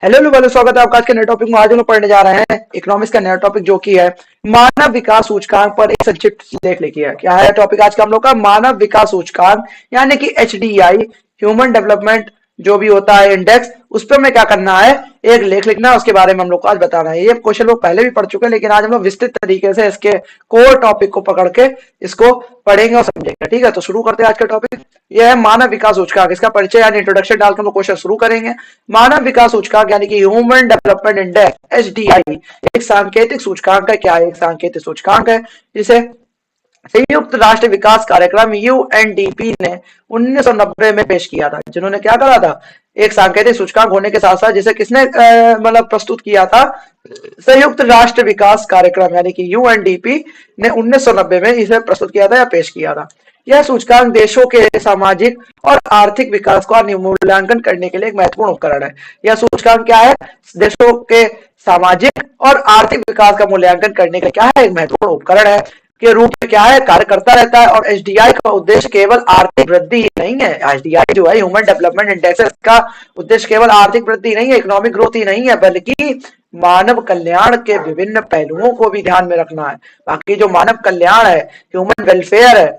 Hello hello hello, स्वागत है आपका आज के नए टॉपिक में। आज हम लोग पढ़ने जा रहे हैं इकोनॉमिक्स का नया टॉपिक जो कि है मानव विकास सूचकांक पर एक संक्षिप्त लेख लिखी है। क्या है टॉपिक आज का हम लोग का? मानव विकास सूचकांक यानी कि एचडीआई, ह्यूमन डेवलपमेंट जो भी होता है इंडेक्स, उस पर हमें क्या करना है, एक लेख लिखना है। उसके बारे में हम लोग को आज बताना है। ये क्वेश्चन लोग पहले भी पढ़ चुके हैं, लेकिन आज हम लोग विस्तृत तरीके से इसके कोर टॉपिक को पकड़ के इसको पढ़ेंगे और समझेंगे। ठीक है, तो शुरू करते हैं आज का टॉपिक। यह है मानव विकास सूचकांक। इसका परिचय यानी इंट्रोडक्शन डालकर हम लोग क्वेश्चन शुरू करेंगे। मानव विकास सूचकांक यानी कि ह्यूमन डेवलपमेंट इंडेक्स एचडीआई एक सांकेतिक सूचकांक है। क्या है? एक सांकेतिक सूचकांक है जिसे संयुक्त राष्ट्र विकास कार्यक्रम यूएनडीपी ने 1990 में पेश किया था। जिन्होंने क्या करा था, एक सांकेतिक सूचकांक होने के साथ साथ जिसे किसने मतलब प्रस्तुत किया था, संयुक्त राष्ट्र विकास कार्यक्रम यानी कि यूएनडीपी ने 1990 में इसे प्रस्तुत किया था या पेश किया था। यह सूचकांक देशों के सामाजिक और आर्थिक विकास का मूल्यांकन करने के लिए एक महत्वपूर्ण उपकरण है। यह सूचकांक क्या है? देशों के सामाजिक और आर्थिक विकास का मूल्यांकन करने का क्या है, एक महत्वपूर्ण उपकरण है के रूप में क्या है, कार्य करता रहता है। और एचडीआई का उद्देश्य केवल आर्थिक वृद्धि ही नहीं है। एचडीआई जो है ह्यूमन डेवलपमेंट इंडेक्स का उद्देश्य केवल आर्थिक वृद्धि नहीं है, इकोनॉमिक ग्रोथ ही नहीं है, बल्कि मानव कल्याण के विभिन्न पहलुओं को भी ध्यान में रखना है। बाकी जो मानव कल्याण है, ह्यूमन वेलफेयर है,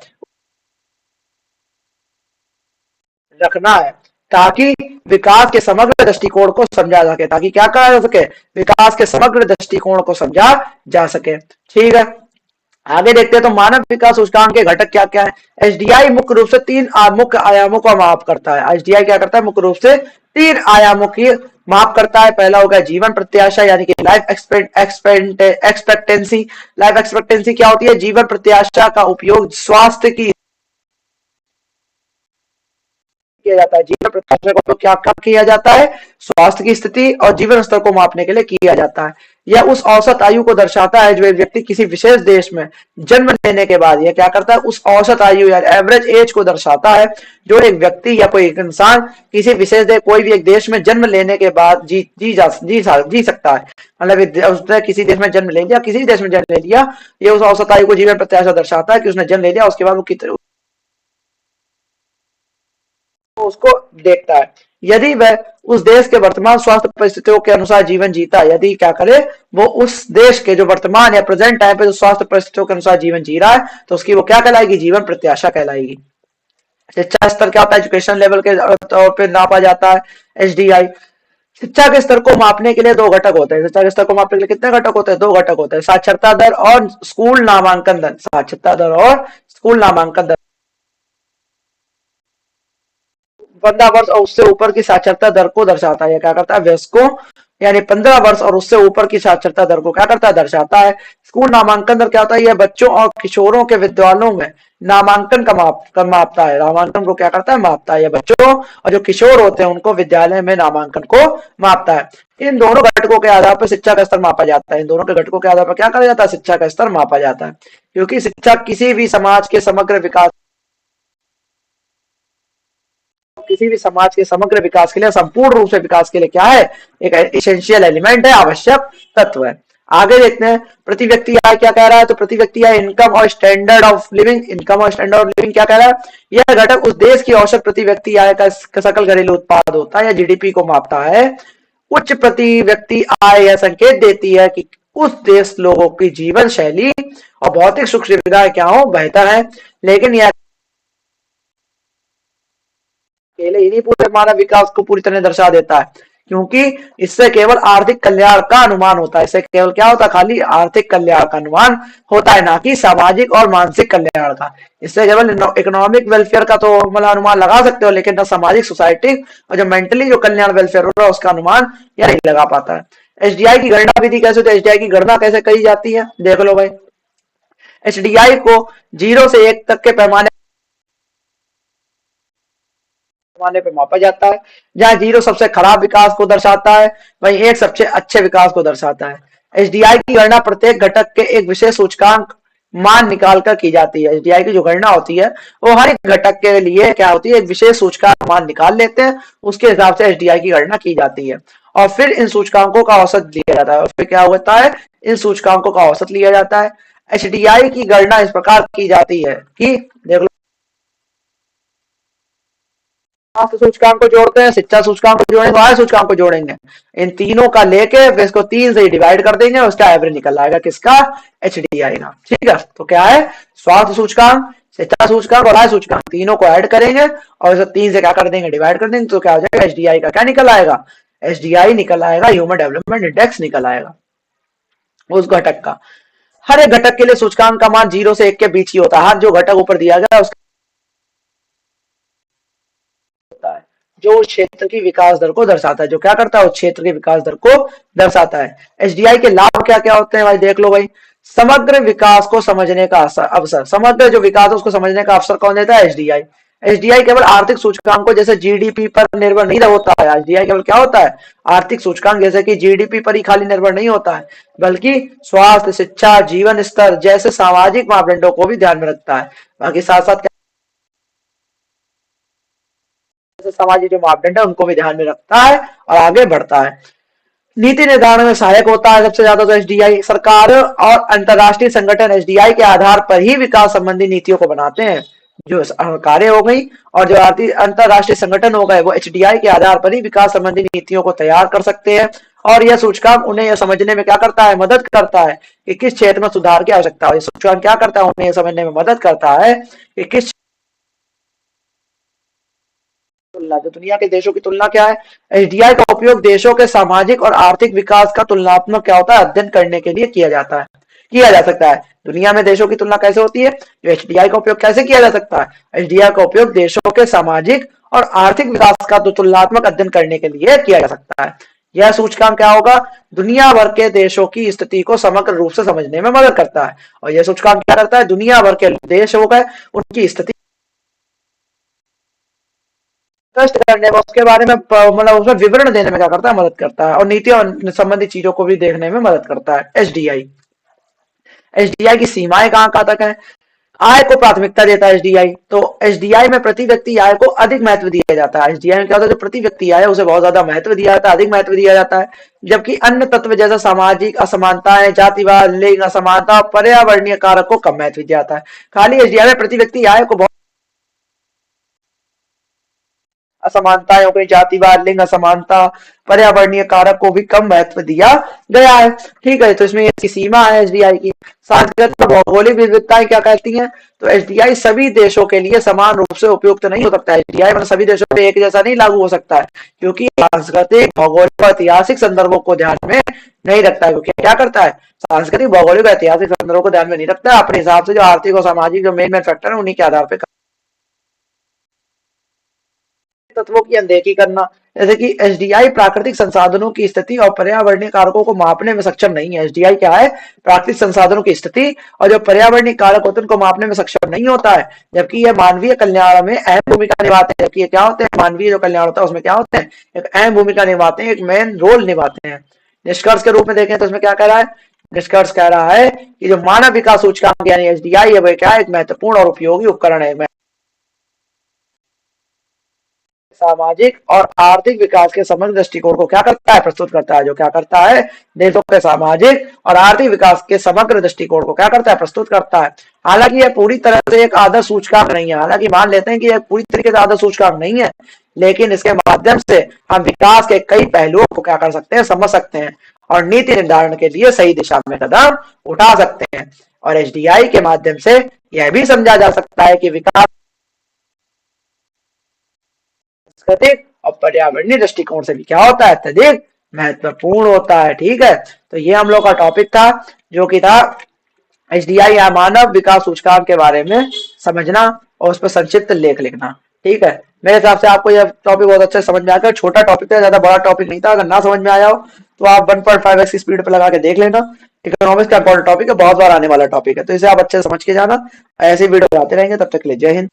रखना है, ताकि विकास के समग्र दृष्टिकोण को समझा जा सके। ताकि क्या कहा जा सके, विकास के समग्र दृष्टिकोण को समझा जा सके। ठीक है, आगे देखते हैं। तो मानव विकास सूचकांक के घटक क्या क्या है? एचडीआई मुख्य रूप से तीन मुख्य आयामों का माप करता है। एचडीआई क्या करता है? मुख्य रूप से तीन आयामों की माप करता है। पहला हो गया जीवन प्रत्याशा यानी कि लाइफ एक्सपेक्टेंसी। लाइफ एक्सपेक्टेंसी क्या होती है? जीवन प्रत्याशा का उपयोग स्वास्थ्य की किया जाता है। जीवन प्रत्याशा को क्या क्या किया जाता है? स्वास्थ्य की स्थिति और जीवन स्तर को मापने के लिए किया जाता है। यह उस औसत आयु को दर्शाता है जो एक व्यक्ति किसी विशेष देश में जन्म लेने के बाद, यह क्या करता है, उस औसत आयु या एवरेज एज को दर्शाता है जो एक व्यक्ति या कोई एक इंसान किसी विशेष देश, कोई भी एक देश में जन्म लेने के बाद जी सकता है। मतलब उसने किसी देश में जन्म ले लिया, किसी देश में जन्म ले लिया, ये उस औसत आयु को जीवन प्रत्याशा दर्शाता है कि उसने जन्म ले लिया, उसके बाद वो कितने उसको देखता है। यदि वह उस देश के वर्तमान स्वास्थ्य परिस्थितियों के अनुसार जीवन जीता है, यदि क्या करे, वो उस देश के जो वर्तमान या प्रेजेंट टाइम पे जो स्वास्थ्य परिस्थितियों के अनुसार जीवन जी रहा है, तो उसकी वो क्या कहलाएगी? जीवन प्रत्याशा कहलाएगी। शिक्षा स्तर क्या होता है? एजुकेशन लेवल के तौर पे नापा जाता है एचडीआई। शिक्षा के स्तर को मापने के लिए दो घटक होते हैं। शिक्षा के स्तर को मापने के लिए कितने घटक होते हैं? दो घटक होते हैं, साक्षरता दर और स्कूल नामांकन दर। साक्षरता दर और स्कूल नामांकन दर। 15 वर्ष और उससे ऊपर की साक्षरता दर को दर्शाता है। क्या करता है? वयस्कों यानी 15 वर्ष और उससे ऊपर की साक्षरता दर को क्या करता है? दर्शाता है। स्कूल नामांकन दर क्या होता है? यह बच्चों और किशोरों के विद्यालयों में नामांकन का मापता है। नामांकन को क्या करता है? मापता है। यह बच्चों और जो किशोर होते हैं उनको विद्यालय में नामांकन को मापता है। इन दोनों घटकों के आधार पर शिक्षा का स्तर मापा जाता है। इन दोनों के घटकों के आधार पर क्या करा जाता है? शिक्षा का स्तर मापा जाता है। क्योंकि शिक्षा किसी भी समाज के समग्र विकास के लिए, संपूर्ण रूप से विकास के लिए क्या है? एक एसेंशियल एलिमेंट है, आवश्यक तत्व है। आगे देखते हैं प्रति व्यक्ति आय क्या कह रहा है। तो प्रति व्यक्ति आय इनकम और स्टैंडर्ड ऑफ लिविंग, इनकम और स्टैंडर्ड ऑफ लिविंग क्या कह रहा है? यह घटक उस देश की औसत प्रति व्यक्ति आय का सकल घरेलू उत्पाद होता है या जीडीपी को मापता है। उच्च प्रति व्यक्ति आय यह संकेत देती है कि उस देश लोगों की जीवन शैली और भौतिक सुख सुविधाएं क्या हो, बेहतर है। लेकिन यह अकेले ही नहीं पूरे मानव विकास को पूरी तरह दर्शा देता है, क्योंकि इससे केवल आर्थिक कल्याण का अनुमान होता है। इससे केवल क्या होता है? खाली आर्थिक कल्याण का अनुमान होता है, ना कि सामाजिक और मानसिक कल्याण का। इससे केवल इकोनॉमिक वेलफेयर का तो मतलब अनुमान लगा सकते हो, लेकिन ना सामाजिक, सोसाइटी और जो मेंटली जो कल्याण वेलफेयर हो रहा है उसका अनुमान यह नहीं लगा पाता है। एचडीआई की गणना विधि कैसे होती है? एचडीआई की गणना कैसे कही जाती है, देख लो भाई। एचडीआई को 0 से 1 तक के पैमाने पैमाने पे मापा जाता है। जहां 0 सबसे खराब विकास को दर्शाता है, वहीं 1 सबसे अच्छे विकास को दर्शाता है। एचडीआई की गणना प्रत्येक घटक के एक विशेष सूचकांक मान निकालकर की जाती है। एचडीआई की जो गणना होती है वो हर एक घटक के लिए क्या होती है? एक विशेष सूचकांक मान निकाल लेते हैं, उसके हिसाब से एचडीआई की गणना की जाती है और फिर इन सूचकांकों का औसत लिया जाता है। और फिर क्या होता है? इन सूचकांकों का औसत लिया जाता है। एचडीआई की गणना इस प्रकार की जाती है कि देख लो, स्वास्थ्य सूचकांक को जोड़ते हैं, शिक्षा सूचकांक को जोड़ेंगे, आय सूचकांक को जोड़ेंगे, इन तीनों का लेके फिर इसको 3 से डिवाइड कर देंगे, उसका एवरेज निकल आएगा किसका, एचडीआई का। ठीक है, तो क्या है, स्वास्थ्य सूचकांक, शिक्षा सूचकांक और आय सूचकांक तीनों को ऐड करेंगे और इसे 3 से क्या कर देंगे, डिवाइड कर देंगे, तो क्या हो जाएगा, एचडीआई का क्या निकल आएगा, एचडीआई निकल आएगा, ह्यूमन डेवलपमेंट इंडेक्स निकल आएगा उस घटक का। हर एक घटक के लिए सूचकांक का मान 0 से 1 के बीच ही होता है, हर जो घटक ऊपर दिया गया है उसका होता है जो उस क्षेत्र की विकास दर को दर्शाता है, जो क्या करता है, उस क्षेत्र की विकास दर को दर्शाता है। एचडीआई के लाभ क्या क्या होते हैं भाई, देख लो भाई। समग्र विकास को समझने का अवसर, समग्र जो विकास है उसको समझने का अवसर कौन देता है, एचडीआई। एचडीआई केवल आर्थिक सूचकांकों जैसे जीडीपी पर निर्भर नहीं होता है, एचडीआई केवल क्या होता है, आर्थिक सूचकांक जैसे कि जीडीपी पर ही खाली निर्भर नहीं होता है, बल्कि स्वास्थ्य, शिक्षा, जीवन स्तर जैसे सामाजिक मापदंडों को भी ध्यान में रखता है। बाकी साथ साथ सामाजिक जो मापदंड है उनको भी ध्यान में रखता है और आगे बढ़ता है। नीति निर्धारण में सहायक होता है सबसे ज्यादा तो एचडीआई। सरकार और अंतरराष्ट्रीय संगठन एचडीआई के आधार पर ही विकास संबंधी नीतियों को बनाते हैं। जो सरकारें हो गई और जो अंतरराष्ट्रीय संगठन हो गए वो एचडीआई के आधार पर ही विकास संबंधी नीतियों को तैयार कर सकते हैं। और यह सूचकांक उन्हें यह समझने में क्या करता है, मदद करता है कि किस क्षेत्र में सुधार की आवश्यकता है। सूचकांक क्या करता है, उन्हें यह समझने में मदद करता है कि किस तुलना, जो दुनिया के देशों की तुलना क्या है, एचडीआई का उपयोग देशों के सामाजिक और आर्थिक विकास का तुलनात्मक क्या होता है, अध्ययन करने के लिए किया जाता है, किया जा सकता है। दुनिया में देशों की तुलना कैसे होती है, जो एचडीआई का उपयोग कैसे किया जा सकता है, एचडीआई का उपयोग देशों के सामाजिक और आर्थिक विकास का तुलनात्मक अध्ययन करने के लिए किया जा सकता है। यह सूचकांक क्या होगा, दुनिया भर के देशों की स्थिति को समग्र रूप से समझने में मदद करता है। और यह सूचकांक क्या करता है, दुनिया भर के देश हो गए उनकी स्थिति कष्ट करने में, उसके बारे में मतलब उसमें विवरण देने में क्या करता है, मदद करता है। और नीतियों संबंधी चीजों को भी देखने में मदद करता है एचडीआई। एचडीआई की सीमाएं कहां कहां तक है, आय को प्राथमिकता देता है एचडीआई। तो एचडीआई में प्रति व्यक्ति आय को अधिक महत्व दिया जाता है। एचडीआई में क्या होता है, जो प्रति व्यक्ति आय है उसे बहुत ज्यादा महत्व दिया जाता है, अधिक महत्व दिया जाता है। जबकि अन्य तत्व जैसे सामाजिक असमानताएं, जातिवाद, लिंग असमानता, पर्यावरणीय कारक को कम महत्व दिया जाता है। खाली एचडीआई में प्रति व्यक्ति आय को असमानताएं हो गई, जातिवाद, लिंग असमानता, पर्यावरणीय कारक को भी कम महत्व दिया गया है। ठीक है, तो इसमें इसकी सीमा है एचडीआई की। सांस्कृतिक भौगोलिक विविधताएं क्या कहती हैं, तो एचडीआई सभी देशों के लिए समान रूप से उपयुक्त नहीं हो सकता है। एचडीआई मतलब सभी देशों पे एक जैसा नहीं लागू हो सकता है, क्योंकि सांस्कृतिक, भौगोलिक और ऐतिहासिक संदर्भों को ध्यान में नहीं रखता है। क्योंकि क्या करता है, सांस्कृतिक, भौगोलिक और ऐतिहासिक संदर्भों को ध्यान में नहीं रखता है, अपने हिसाब से जो आर्थिक और सामाजिक जो मेन मेन फैक्टर है उन्हीं के आधार पर तत्वों की अनदेखी करना। जैसे कि एचडीआई प्राकृतिक संसाधनों की स्थिति और पर्यावरणीय कारकों को मापने में सक्षम नहीं है। एचडीआई क्या है, प्राकृतिक संसाधनों की स्थिति और जो पर्यावरणीय कारक होते हैं उनको मापने में सक्षम नहीं होता है, जबकि यह मानवीय कल्याण में अहम भूमिका निभाते हैं। जबकि ये क्या होते हैं, मानवीय जो कल्याण होता है उसमें क्या होते हैं, एक अहम भूमिका निभाते हैं, एक मेन रोल निभाते हैं। निष्कर्ष के रूप में देखें तो इसमें क्या कह रहा है, निष्कर्ष कह रहा है कि जो मानव विकास सूचकांक यानी एचडीआई है वह क्या है, एक महत्वपूर्ण और उपयोगी उपकरण है। सामाजिक और आर्थिक विकास के समग्र दृष्टिकोण को क्या करता है, प्रस्तुत करता है। जो क्या करता है, देशों के सामाजिक और आर्थिक विकास के समग्र दृष्टिकोण को क्या करता है, प्रस्तुत करता है। हालांकि यह पूरी तरह से एक आदर्श सूचकांक नहीं है, हालांकि मान लेते हैं कि यह पूरी तरीके से आदर्श सूचकांक नहीं है, लेकिन इसके माध्यम से हम विकास के कई पहलुओं को क्या कर सकते हैं, समझ सकते हैं और नीति निर्धारण के लिए सही दिशा में कदम उठा सकते हैं। और एचडीआई के माध्यम से यह भी समझा जा सकता है कि विकास सांस्कृतिक और पर्यावरणीय दृष्टिकोण से भी क्या होता है, अत्यधिक महत्वपूर्ण होता है। ठीक है, तो ये हम लोग का टॉपिक था जो कि था एचडीआई या मानव विकास सूचकांक के बारे में समझना और उस पर संक्षिप्त लेख लिखना। ठीक है, मेरे हिसाब से आपको यह टॉपिक बहुत अच्छे समझ में आ गया। छोटा टॉपिक था, ज्यादा बड़ा टॉपिक नहीं था। अगर ना समझ में आया हो तो आप 1.5x की स्पीड पे लगा के देख लेना। इकोनॉमिक्स का इंपॉर्टेंट टॉपिक है, बहुत बार आने वाला टॉपिक है, तो इसे आप अच्छे से समझ के जाना। ऐसे वीडियो आते रहेंगे, तब तक के लिए जय हिंद।